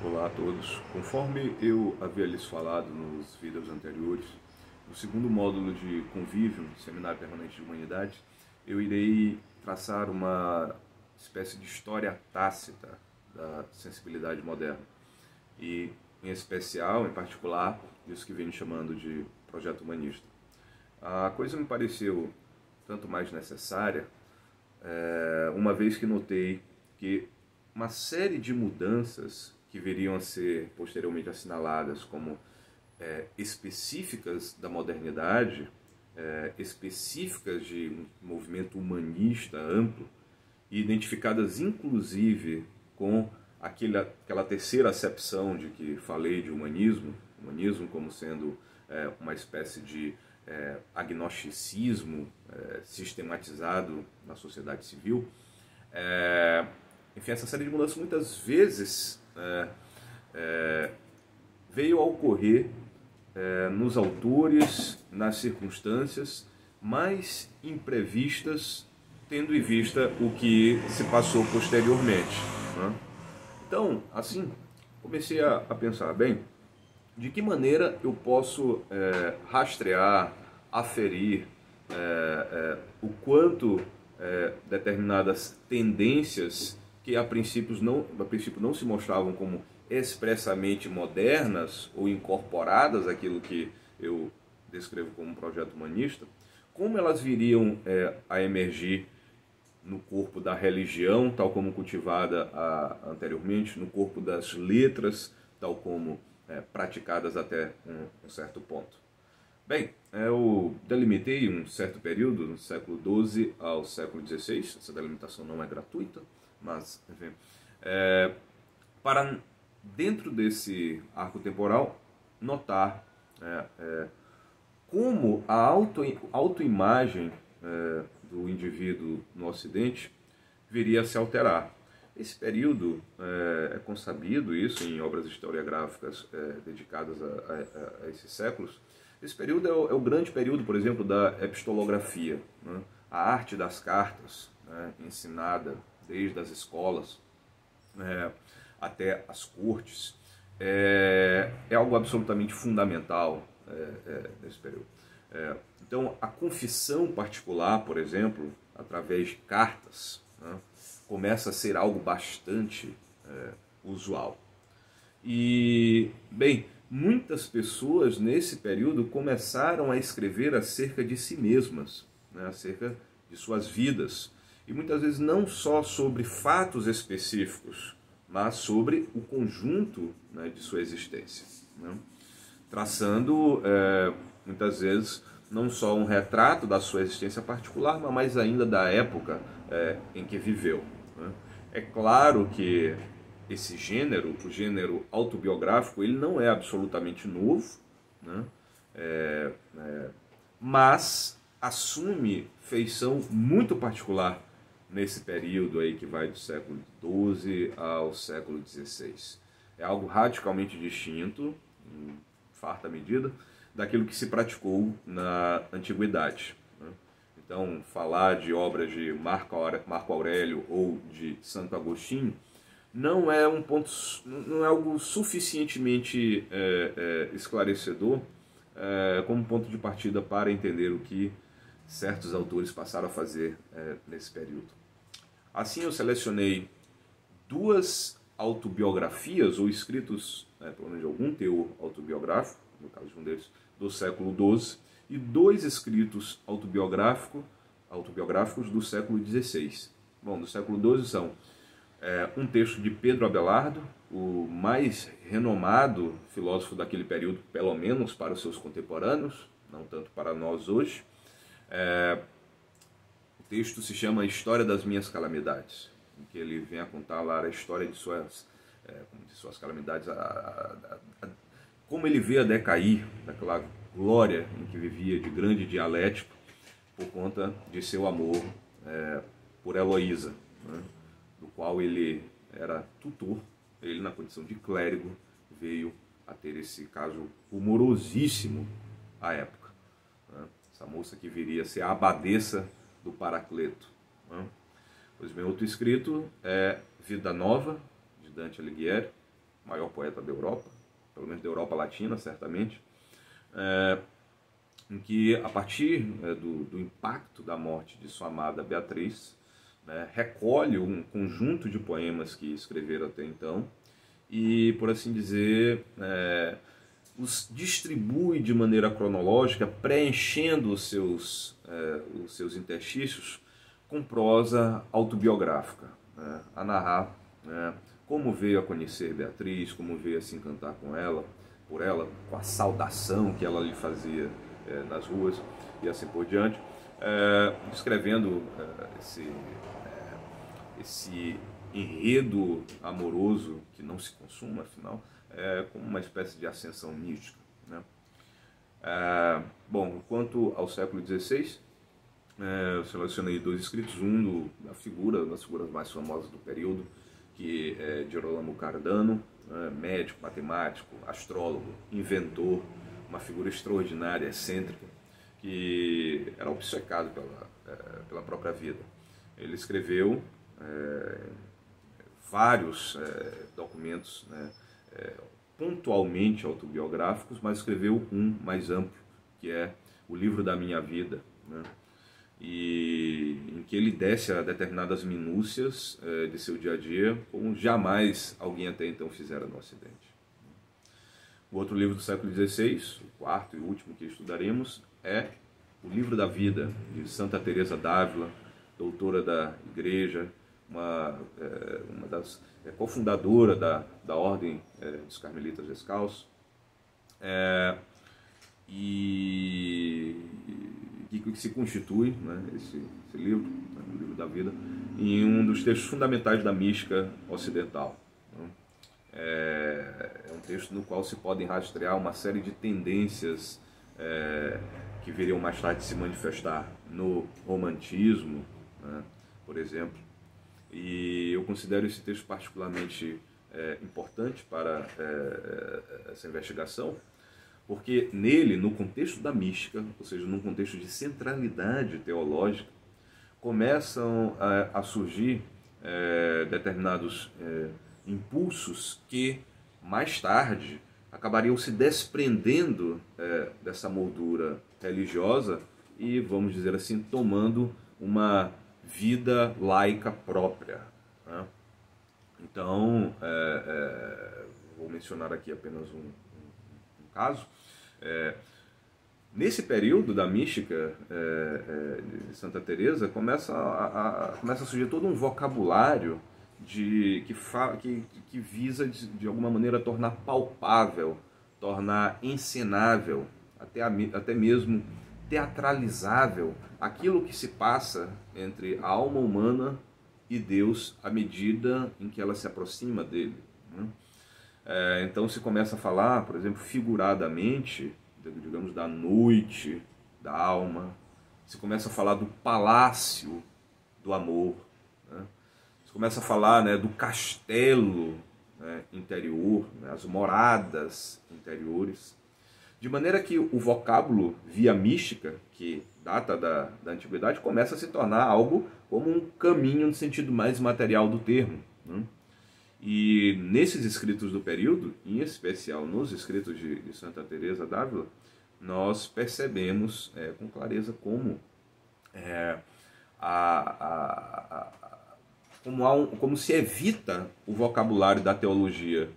Olá a todos. Conforme eu havia lhes falado nos vídeos anteriores, no segundo módulo de convívio, Seminário Permanente de Humanidade, eu irei traçar uma espécie de história tácita da sensibilidade moderna. E, em especial, em particular, isso que vem chamando de projeto humanista. A coisa me pareceu tanto mais necessária, uma vez que notei que uma série de mudanças que viriam a ser posteriormente assinaladas como específicas da modernidade, específicas de um movimento humanista amplo, e identificadas inclusive com aquela terceira acepção de que falei de humanismo como sendo uma espécie de agnosticismo sistematizado na sociedade civil. Enfim, essa série de mudanças muitas vezes veio a ocorrer nos autores, nas circunstâncias mais imprevistas, tendo em vista o que se passou posteriormente, né? Então, assim, comecei a pensar, bem, de que maneira eu posso rastrear, aferir o quanto determinadas tendências que a princípio não se mostravam como expressamente modernas ou incorporadas àquilo que eu descrevo como um projeto humanista, como elas viriam a emergir no corpo da religião, tal como cultivada anteriormente, no corpo das letras, tal como praticadas até um certo ponto. Bem, eu delimitei um certo período, do século XII ao século XVI, essa delimitação não é gratuita, mas, enfim, para, dentro desse arco temporal, notar como a autoimagem do indivíduo no Ocidente viria a se alterar. Esse período é consabido, isso em obras historiográficas dedicadas a esses séculos. Esse período é o grande período, por exemplo, da epistolografia, né? A arte das cartas, né? Ensinada desde as escolas até as cortes, é algo absolutamente fundamental nesse período. Então, a confissão particular, por exemplo, através de cartas, né, começa a ser algo bastante usual. E, bem, muitas pessoas nesse período começaram a escrever acerca de si mesmas, né, acerca de suas vidas. E muitas vezes não só sobre fatos específicos, mas sobre o conjunto, né, de sua existência, né, traçando muitas vezes não só um retrato da sua existência particular, mas mais ainda da época em que viveu, né. É claro que esse gênero, o gênero autobiográfico, ele não é absolutamente novo, né, mas assume feição muito particular nesse período aí que vai do século XII ao século XVI. É algo radicalmente distinto, em farta medida, daquilo que se praticou na antiguidade, né? Então, falar de obras de Marco Aurélio ou de Santo Agostinho não é não é algo suficientemente esclarecedor como ponto de partida para entender o que certos autores passaram a fazer nesse período. Assim, eu selecionei duas autobiografias, ou escritos, pelo menos de algum teor autobiográfico, no caso de um deles, do século XII, e dois escritos autobiográficos do século XVI. Bom, do século XII são um texto de Pedro Abelardo, o mais renomado filósofo daquele período, pelo menos para os seus contemporâneos, não tanto para nós hoje. O texto se chama História das Minhas Calamidades, em que ele vem a contar lá a história de suas calamidades, como ele vê a decair daquela glória em que vivia de grande dialético por conta de seu amor por Heloísa, né, do qual ele era tutor. Ele, na condição de clérigo, veio a ter esse caso humorosíssimo à época, né? Essa moça que viria a ser a abadesa do Paracleto, Pois bem, outro escrito é Vida Nova, de Dante Alighieri, maior poeta da Europa, pelo menos da Europa Latina, certamente, em que, a partir do impacto da morte de sua amada Beatriz, né, recolhe um conjunto de poemas que escreveram até então e, por assim dizer, os distribui de maneira cronológica, preenchendo os seus interstícios com prosa autobiográfica, né, a narrar, né, como veio a conhecer Beatriz, como veio a se encantar por ela, com a saudação que ela lhe fazia nas ruas e assim por diante, escrevendo esse enredo amoroso que não se consuma, afinal, como uma espécie de ascensão mística, né? Bom, quanto ao século XVI, eu selecionei 2 escritos, um das figuras mais famosas do período, que é Girolamo Cardano, médico, matemático, astrólogo, inventor, uma figura extraordinária, excêntrica, que era obcecado pela própria vida. Ele escreveu vários documentos, né, pontualmente autobiográficos, mas escreveu um mais amplo, que é o Livro da Minha Vida, né, e em que ele desce a determinadas minúcias de seu dia a dia, como jamais alguém até então fizera no Ocidente. O outro livro do século XVI, o quarto e último que estudaremos, é o Livro da Vida, de Santa Teresa d'Ávila, doutora da Igreja, uma das cofundadora da Ordem dos Carmelitas Descalços, e que se constitui, né, esse livro, né, o Livro da Vida, em um dos textos fundamentais da mística ocidental. Né? É um texto no qual se podem rastrear uma série de tendências que viriam mais tarde se manifestar no romantismo, né, por exemplo. E eu considero esse texto particularmente importante para essa investigação, porque nele, no contexto da mística, ou seja, num contexto de centralidade teológica, começam a surgir determinados impulsos que, mais tarde, acabariam se desprendendo dessa moldura religiosa e, vamos dizer assim, tomando uma vida laica própria, né? Então, vou mencionar aqui apenas um caso. Nesse período da mística de Santa Teresa, começa a surgir todo um vocabulário que visa, de alguma maneira, tornar palpável, tornar encenável, até mesmo teatralizável aquilo que se passa entre a alma humana e Deus à medida em que ela se aproxima dele, né? Então se começa a falar, por exemplo, figuradamente, digamos, da noite da alma, se começa a falar do palácio do amor, né? Se começa a falar, né, do castelo, né, interior, né, as moradas interiores, de maneira que o vocábulo via mística, que data da antiguidade, começa a se tornar algo como um caminho no sentido mais material do termo, né? E nesses escritos do período, em especial nos escritos de Santa Teresa d'Ávila, nós percebemos com clareza como como se evita o vocabulário da teologia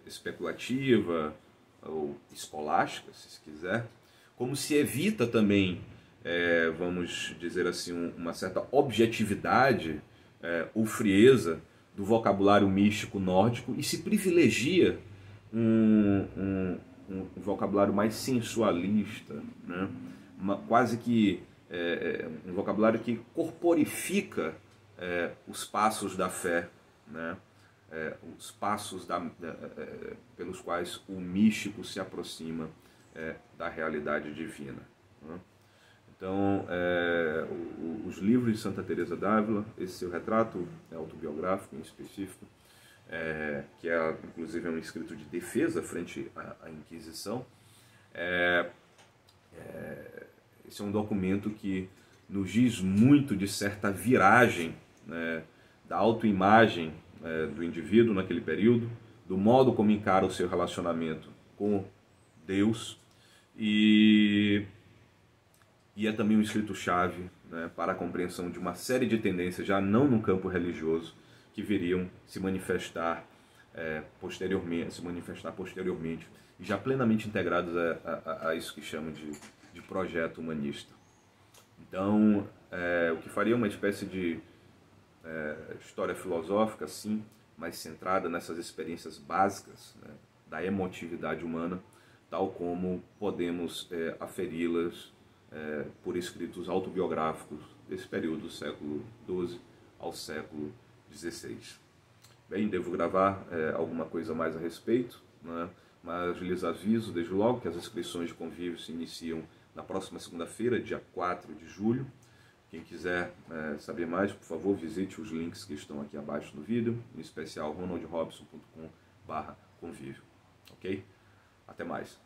especulativa ou escolástica, se quiser, como se evita também, vamos dizer assim, uma certa objetividade ou frieza do vocabulário místico nórdico e se privilegia um vocabulário mais sensualista, né? Quase que um vocabulário que corporifica os passos da fé, né? Os passos pelos quais o místico se aproxima da realidade divina, né? Então, os livros de Santa Teresa d'Ávila, esse seu retrato autobiográfico em específico, que inclusive é um escrito de defesa frente à Inquisição, esse é um documento que nos diz muito de certa viragem, né, da autoimagem do indivíduo naquele período, do modo como encara o seu relacionamento com Deus, e é também um escrito-chave, né, para a compreensão de uma série de tendências, já não no campo religioso, que viriam se manifestar posteriormente, e já plenamente integrados a isso que chamam de projeto humanista. Então, o que faria uma espécie de história filosófica, sim, mais centrada nessas experiências básicas, né, da emotividade humana, tal como podemos aferi-las por escritos autobiográficos desse período do século XII ao século XVI. Bem, devo gravar alguma coisa mais a respeito, né, mas lhes aviso desde logo que as inscrições de convívio se iniciam na próxima segunda-feira, dia 4 de julho. Quem quiser saber mais, por favor, visite os links que estão aqui abaixo no vídeo, em especial ronaldrobson.com/convívio. Ok? Até mais.